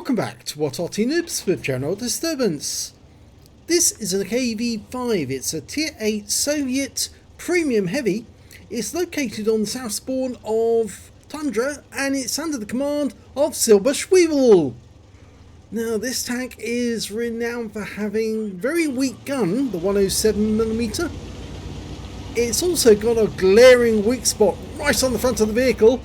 Welcome back to what Arty Noobs with General Disturbance. This is a KV-5, it's a Tier 8 Soviet Premium Heavy. It's located on the south spawn of Tundra and it's under the command of Silberzwiebel. Now this tank is renowned for having very weak gun, the 107mm. It's also got a glaring weak spot right on the front of the vehicle.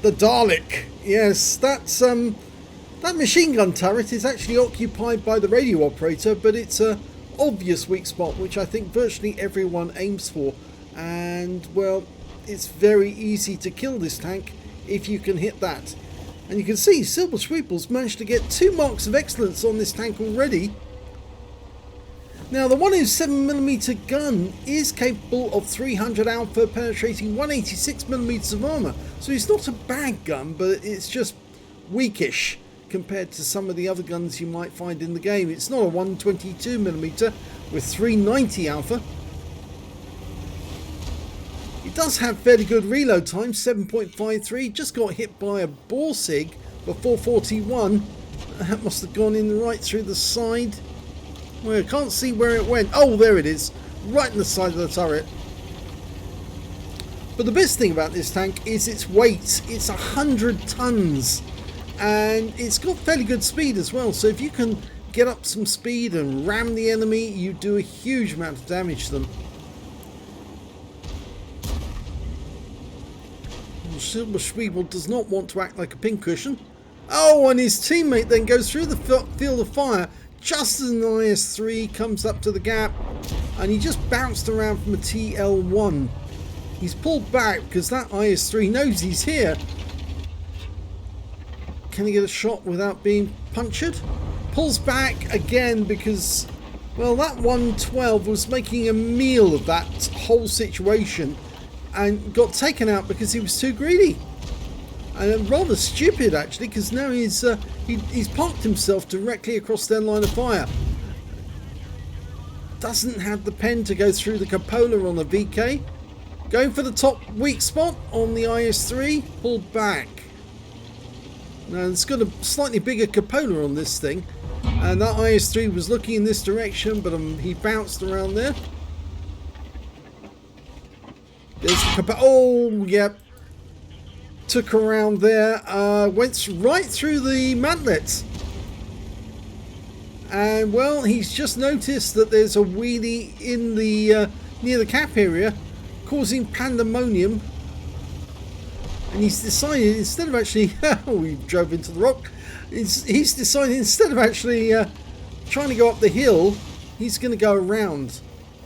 The Dalek. Yes, that machine gun turret is actually occupied by the radio operator, but it's a obvious weak spot which I think virtually everyone aims for. And well, it's very easy to kill this tank if you can hit that. And you can see Silberzwiebel's managed to get 2 marks of excellence on this tank already. Now the 107mm gun is capable of 300 alpha penetrating 186mm of armour, so it's not a bad gun, but it's just weakish compared to some of the other guns you might find in the game. It's not a 122mm with 390 alpha. It does have fairly good reload time, 7.53, just got hit by a Borsig for 441. That must have gone in right through the side. Well, I can't see where it went. Oh, there it is, right in the side of the turret. But the best thing about this tank is its weight. It's 100 tons. And it's got fairly good speed as well, so if you can get up some speed and ram the enemy, you do a huge amount of damage to them. Silberzwiebel does not want to act like a pincushion. Oh, and his teammate then goes through the field of fire just as an IS-3 comes up to the gap, and he just bounced around from a TL1. He's pulled back because that IS-3 knows he's here. Can he get a shot without being punctured? Pulls back again because, well, that 112 was making a meal of that whole situation and got taken out because he was too greedy. And rather stupid actually, because now he's parked himself directly across their line of fire. Doesn't have the pen to go through the cupola on the VK. Going for the top weak spot on the IS-3, pulled back. Now it's got a slightly bigger cupola on this thing, and that IS-3 was looking in this direction, but he bounced around there. There's the cupola. Oh, yep. Took around there, went right through the mantlet. And well, he's just noticed that there's a wheelie in the near the cap area, causing pandemonium. And he's decided, instead of actually, we drove into the rock, he's decided instead of actually trying to go up the hill, he's going to go around.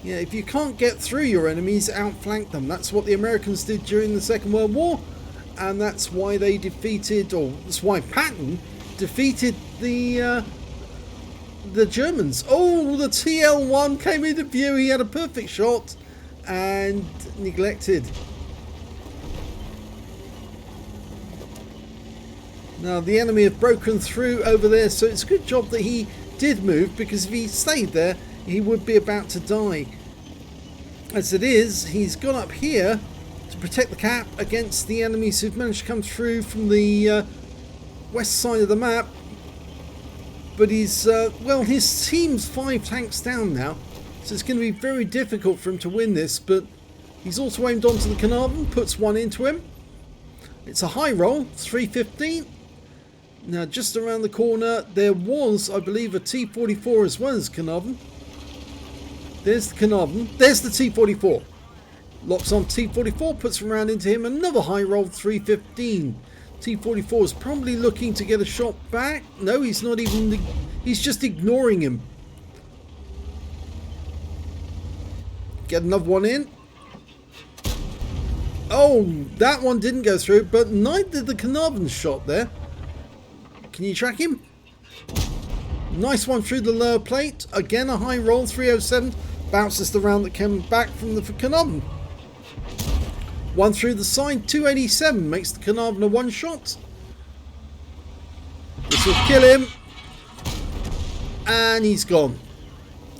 Yeah, if you can't get through your enemies, outflank them. That's what the Americans did during the Second World War, and that's why they defeated, or that's why Patton defeated the Germans. Oh, the TL1 came into view. He had a perfect shot and neglected. Now the enemy have broken through over there, so it's a good job that he did move, because if he stayed there he would be about to die. As it is, he's gone up here to protect the cap against the enemies who've managed to come through from the west side of the map. But he's well, his team's 5 tanks down now, so it's going to be very difficult for him to win this. But he's also aimed onto the Carnarvon, puts one into him. It's a high roll, 315. Now just around the corner there was, I believe, a T-44 as well as Carnarvon. There's the Carnarvon, there's the T-44. Locks on T-44, puts a round into him, another high roll, 315. T-44 is probably looking to get a shot back. No, he's not even, he's just ignoring him. Get another one in. Oh, that one didn't go through, but neither did the Carnarvon shot there. Can you track him? Nice one through the lower plate. Again, a high roll, 307. Bounces the round that came back from the Carnarvon. One through the side, 287. Makes the Carnarvon a one shot. This will kill him. And he's gone.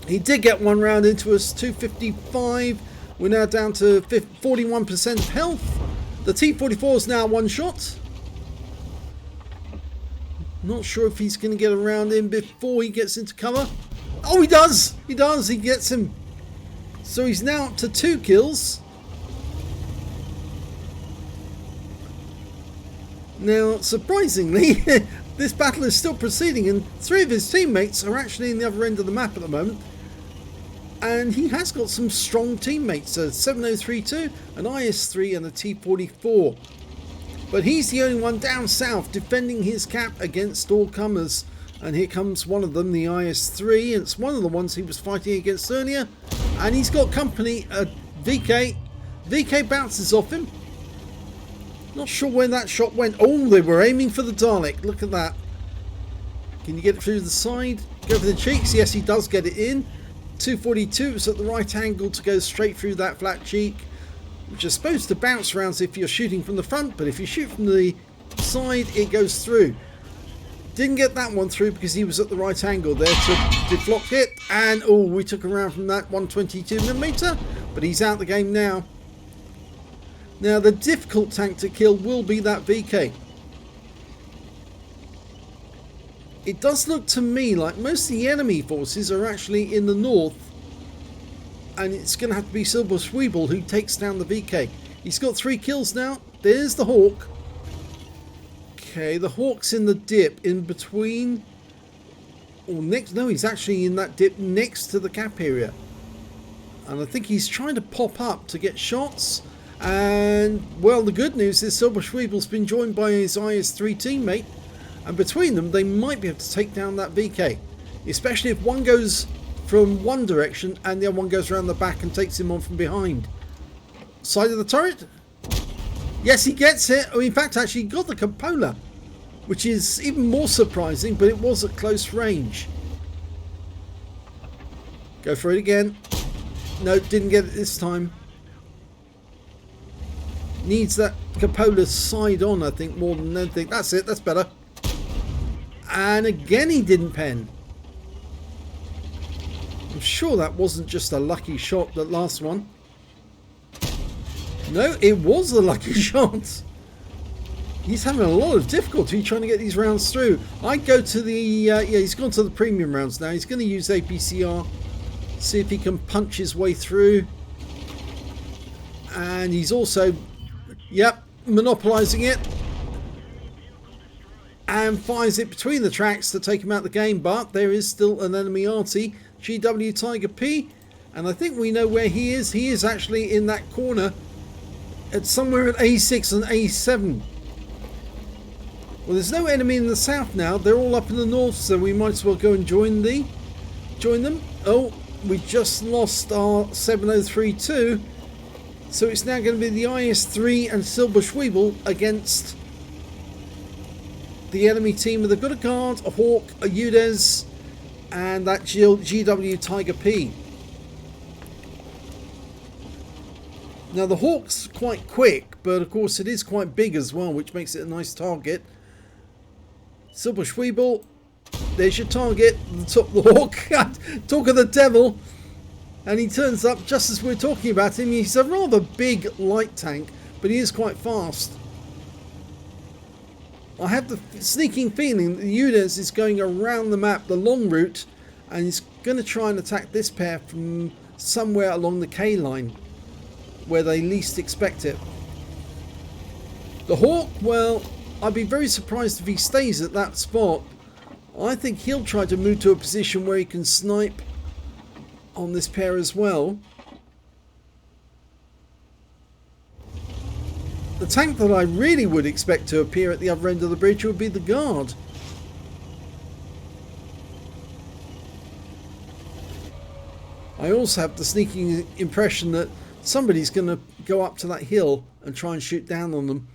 He did get one round into us, 255. We're now down to 41% of health. The T-44 is now one shot. Not sure if he's going to get around him before he gets into cover. Oh, he does! He does! He gets him. So he's now up to 2 kills. Now, surprisingly, this battle is still proceeding, and 3 of his teammates are actually in the other end of the map at the moment. And he has got some strong teammates, a 7032, an IS3 and a T44. But he's the only one down south defending his cap against all comers. And here comes one of them, the IS3. It's one of the ones he was fighting against earlier. And he's got company, VK. VK bounces off him. Not sure where that shot went. Oh, they were aiming for the Dalek. Look at that. Can you get it through the side? Go for the cheeks. Yes, he does get it in. 242 is at the right angle to go straight through that flat cheek, which is supposed to bounce around if you're shooting from the front, but if you shoot from the side, it goes through. Didn't get that one through because he was at the right angle there to deflect it. And oh, we took around from that 122mm, but he's out the game now. Now, the difficult tank to kill will be that VK. It does look to me like most of the enemy forces are actually in the north, and it's going to have to be Silberzwiebel who takes down the VK. He's got 3 kills now. There's the Hawk. Okay, the Hawk's in the dip in between, or next. No, he's actually in that dip next to the cap area, and I think he's trying to pop up to get shots. And well, the good news is Silberzwiebel's been joined by his IS3 teammate. And between them, they might be able to take down that VK. Especially if one goes from one direction and the other one goes around the back and takes him on from behind. Side of the turret? Yes, he gets it. Oh, in fact, actually got the cupola, which is even more surprising, but it was at close range. Go for it again. No, didn't get it this time. Needs that cupola side on, I think, more than anything. That's it. That's better. And again he didn't pen. I'm sure that wasn't just a lucky shot, that last one. No, it was a lucky shot. He's having a lot of difficulty trying to get these rounds through. I go to the, yeah, he's gone to the premium rounds now. He's going to use APCR. See if he can punch his way through. And he's also, yep, monopolising it. And fires it between the tracks to take him out of the game, but there is still an enemy Arty, GW Tiger P, and I think we know where he is. He is actually in that corner at somewhere at A6 and A7. Well, there's no enemy in the south now. They're all up in the north, so we might as well go and join them. Oh, we just lost our 7032, so it's now going to be the IS3 and Silberzwiebel against the enemy team. They've got a guard, a Hawk, a UDES, and that GW Tiger P. Now the Hawk's quite quick, but of course it is quite big as well, which makes it a nice target. Silberzwiebel, there's your target, the top of the Hawk. Talk of the devil. And he turns up just as we're talking about him. He's a rather big light tank, but he is quite fast. I have the sneaking feeling that UDES is going around the map, the long route, and he's going to try and attack this pair from somewhere along the K line, where they least expect it. The Hawk, well, I'd be very surprised if he stays at that spot. I think he'll try to move to a position where he can snipe on this pair as well. The tank that I really would expect to appear at the other end of the bridge would be the guard. I also have the sneaking impression that somebody's going to go up to that hill and try and shoot down on them.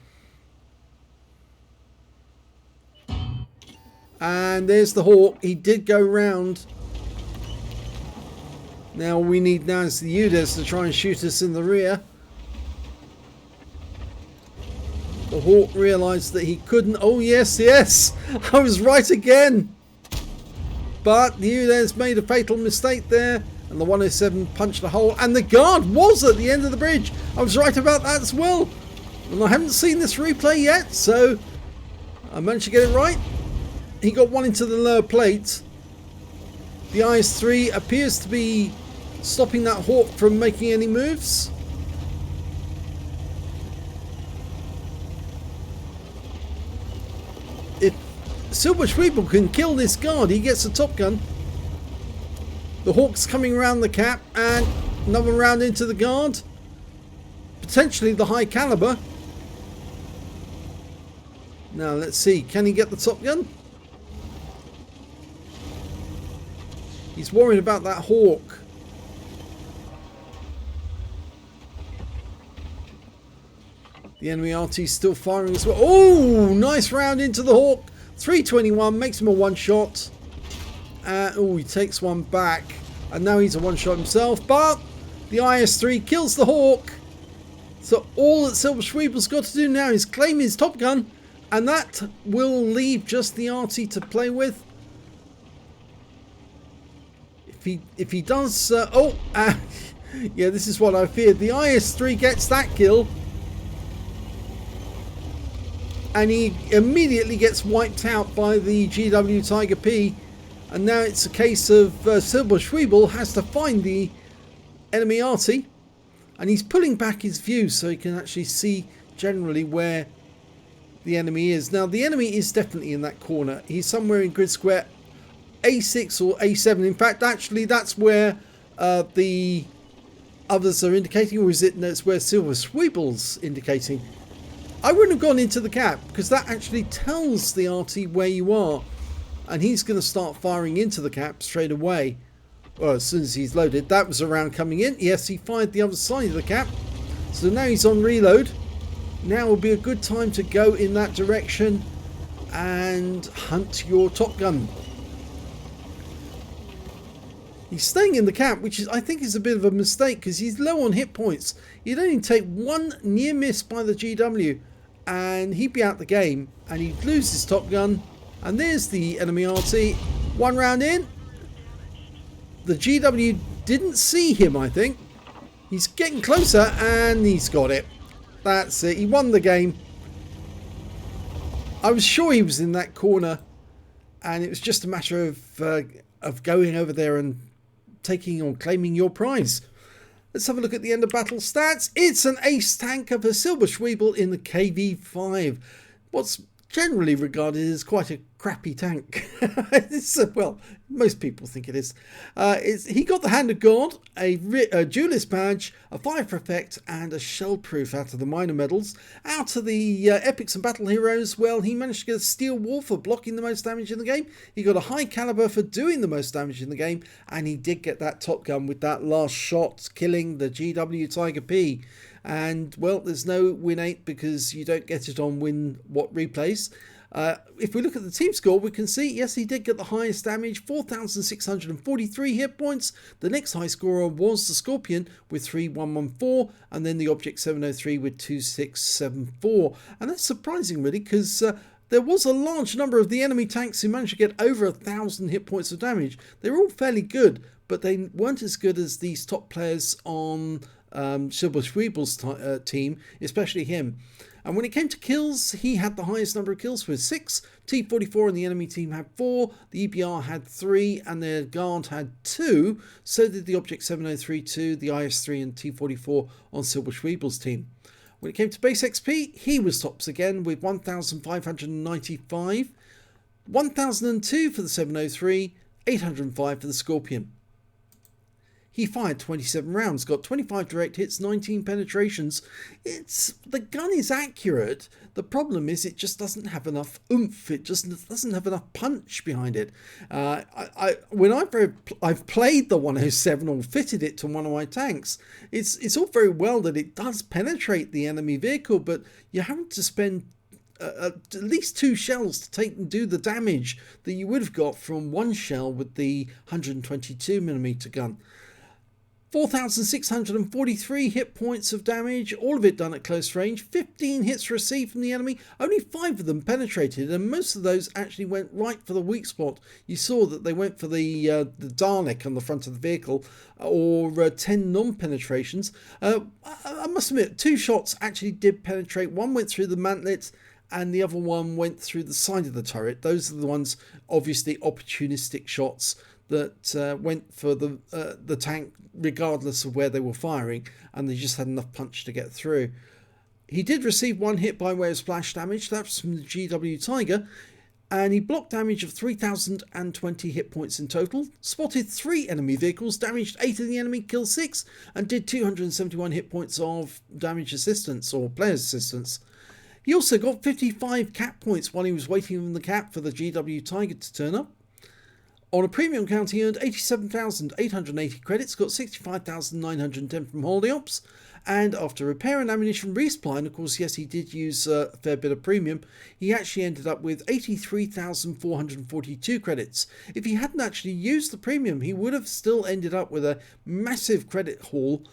And there's the Hawk. He did go round. Now we need now is the UDES to try and shoot us in the rear. The Hawk realised that he couldn't. Oh yes, yes, I was right again. But the UDES made a fatal mistake there, and the 107 punched a hole, and the guard was at the end of the bridge. I was right about that as well, and I haven't seen this replay yet, so I managed to get it right. he got one into the lower plate. The IS-3 appears to be stopping that Hawk from making any moves. If Silberzwiebel can kill this guard, he gets a top gun. The Hawk's coming around the cap and another round into the guard. Potentially the high caliber. Now let's see, can he get the top gun? He's worried about that Hawk. The enemy RT still firing as well. Oh, nice round into the Hawk. 321 makes him a one shot. Oh, he takes one back. And now he's a one shot himself. But the IS-3 kills the Hawk. So all that Silberzwiebel's got to do now is claim his top gun. And that will leave just the Arty to play with. If he does... yeah, this is what I feared. The IS-3 gets that kill. And he immediately gets wiped out by the GW Tiger P. And now it's a case of Silberzwiebel has to find the enemy Arty. And he's pulling back his view so he can actually see generally where the enemy is. Now the enemy is definitely in that corner. He's somewhere in grid square A6 or A7. In fact, actually that's where the others are indicating. Or is it that's where Silberzwiebel's indicating? I wouldn't have gone into the cap because that actually tells the Arty where you are. And he's going to start firing into the cap straight away. Well, as soon as he's loaded. That was a round coming in. Yes, he fired the other side of the cap. So now he's on reload. Now will be a good time to go in that direction and hunt your top gun. He's staying in the cap, which is, I think, is a bit of a mistake because he's low on hit points. He'd only take one near miss by the GW and he'd be out the game and he'd lose his top gun. And there's the enemy Arty. One round in. The GW didn't see him, I think. He's getting closer and he's got it. That's it. He won the game. I was sure he was in that corner and it was just a matter of going over there and taking or claiming your prize. Let's have a look at the end of battle stats. It's an ace tank of a Silberzwiebel in the KV-5. What's generally regarded as quite a crappy tank. Well, most people think it is. He got the Hand of God, a duelist badge, a fire for effect, and a shell proof out of the minor medals. Out of the epics and battle heroes, well, he managed to get a steel wall for blocking the most damage in the game. He got a high caliber for doing the most damage in the game, and he did get that top gun with that last shot, killing the GW Tiger P. And well, there's no win 8 because you don't get it on win what replays. If we look at the team score, we can see, yes, he did get the highest damage, 4,643 hit points. The next high scorer was the Scorpion with 3,114, and then the Object 703 with 2,674. And that's surprising, really, because there was a large number of the enemy tanks who managed to get over 1,000 hit points of damage. They were all fairly good, but they weren't as good as these top players on Silberzwiebel's team, especially him. And when it came to kills, he had the highest number of kills with 6. T44 and the enemy team had 4. The EBR had 3 and their guard had 2. So did the Object 703 2, the IS-3 and T44 on Silberzwiebel's team. When it came to base XP, he was tops again with 1,595. 1,002 for the 703, 805 for the Scorpion. He fired 27 rounds, got 25 direct hits, 19 penetrations. The gun is accurate. The problem is it just doesn't have enough oomph. It just doesn't have enough punch behind it. When I've played the 107 or fitted it to one of my tanks, it's all very well that it does penetrate the enemy vehicle, but you're having to spend at least 2 shells to take and do the damage that you would have got from one shell with the 122mm gun. 4,643 hit points of damage, all of it done at close range. 15 hits received from the enemy, only 5 of them penetrated, and most of those actually went right for the weak spot. You saw that they went for the Dalek on the front of the vehicle, or 10 non-penetrations. I must admit, 2 shots actually did penetrate. One went through the mantlet, and the other one went through the side of the turret. Those are the ones, obviously opportunistic shots that went for the tank regardless of where they were firing, and they just had enough punch to get through. He did receive one hit by way of splash damage. That's from the GW Tiger, and he blocked damage of 3,020 hit points in total, spotted 3 enemy vehicles, damaged 8 of the enemy, killed 6, and did 271 hit points of damage assistance or player assistance. He also got 55 cap points while he was waiting on the cap for the GW Tiger to turn up. On a premium count, he earned 87,880 credits, got 65,910 from Holy Ops, and after repair and ammunition resupply, and of course, yes, he did use a fair bit of premium, he actually ended up with 83,442 credits. If he hadn't actually used the premium, he would have still ended up with a massive credit haul,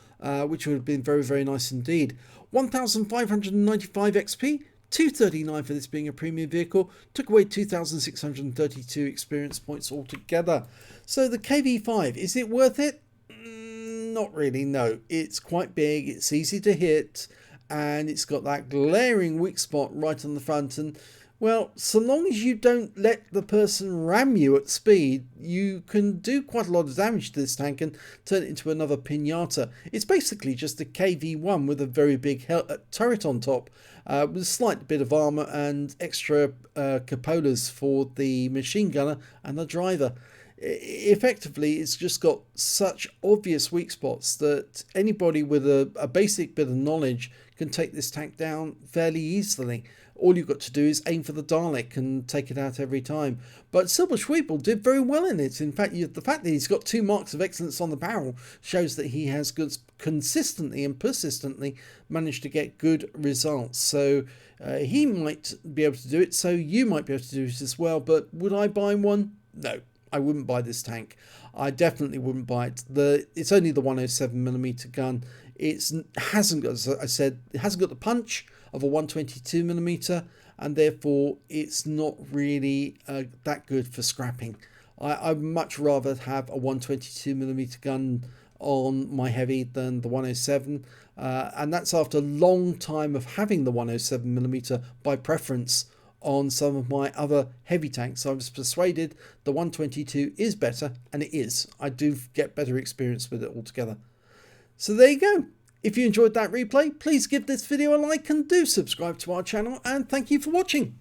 which would have been very, very nice indeed. 1,595 XP, 239 for this being a premium vehicle, took away 2,632 experience points altogether. So the KV-5, is it worth it? Not really, no. It's quite big, it's easy to hit, and it's got that glaring weak spot right on the front, and well, so long as you don't let the person ram you at speed, you can do quite a lot of damage to this tank and turn it into another pinata. It's basically just a KV-1 with a very big turret on top, with a slight bit of armor and extra cupolas for the machine gunner and the driver. Effectively, it's just got such obvious weak spots that anybody with a basic bit of knowledge can take this tank down fairly easily. All you've got to do is aim for the Dalek and take it out every time. But Silberzwiebel did very well in it. In fact, the fact that he's got 2 marks of excellence on the barrel shows that he has consistently and persistently managed to get good results. So he might be able to do it, so you might be able to do it as well. But would I buy one? No. I wouldn't buy this tank. I definitely wouldn't buy it. It's only the 107mm gun. It hasn't got, as I said, it hasn't got the punch of a 122mm, and therefore it's not really that good for scrapping. I'd much rather have a 122mm gun on my heavy than the 107, and that's after a long time of having the 107mm by preference on some of my other heavy tanks. I was persuaded the 122 is better, and it is. I do get better experience with it altogether. So there you go. If you enjoyed that replay, please give this video a like and do subscribe to our channel, and thank you for watching.